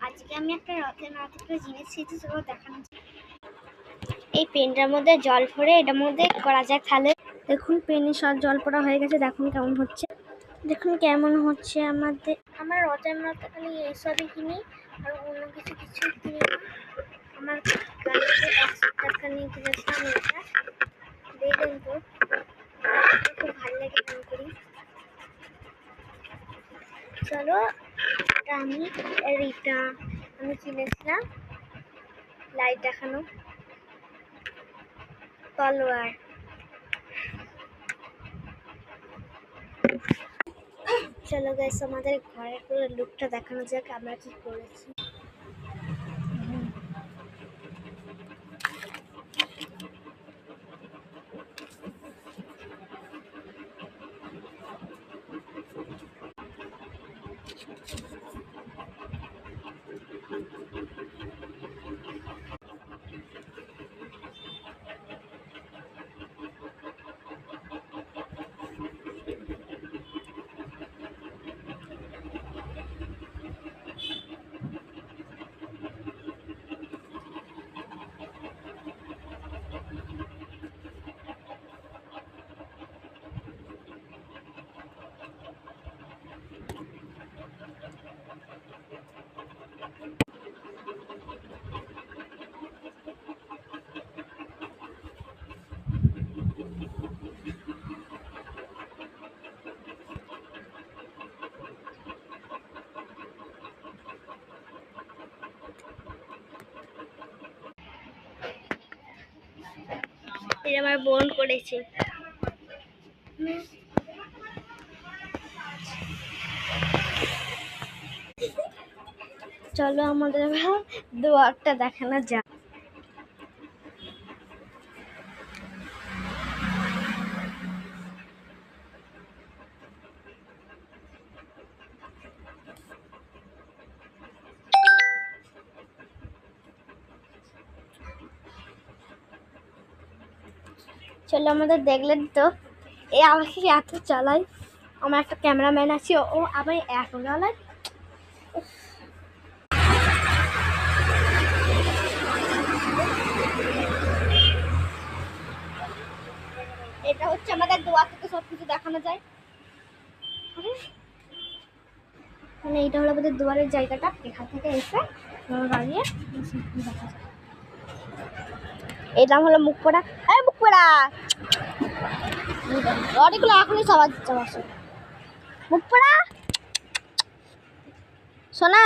আজকে আমি একটা রথের নাটকের জিনিস শিখেছি, সেগুলো দেখানো। এই পেনটার মধ্যে জল ভরে এটার মধ্যে করা যায় তাহলে। দেখুন পেনে সব জল পড়া হয়ে গেছে, দেখুন কেমন হচ্ছে, দেখুন কেমন হচ্ছে। আমার রথের নাটক খালি এইসবই কিনি, আর অন্য কিছু কিনি না। আমার গাড়িতে 100 টাকা নিয়ে কিনেছিলাম এটা, দেখবেন তো খুব ভালো লাগে কাম করি। চলো আমি কিনেছিলাম লাইট দেখানো তলোয়ার। চলো গাইস আমাদের ঘরের পুরো লুকটা দেখানো যাক আমরা কি করেছি। এটা আমার বোন করেছে। চলো আমাদের দুয়ারটা দেখানো যাক। চলো আমাদের দেখলেন তো, এ আমাকে এত চালাই, আমার একটা ক্যামেরাম্যান আছে ও আমি এত চালাই। এটা হচ্ছে আমাদের দুয়ার থেকে সবকিছু দেখানো যায়, মানে এটা হলো আমাদের দুয়ারের জায়গাটা, এখান থেকে এসে দাঁড়িয়ে দেখা যায়। এটা হলো মুখ পোড়া, মুখ পোড়া অনেকগুলো এখনই সবার মুখ পোড়া সোনা।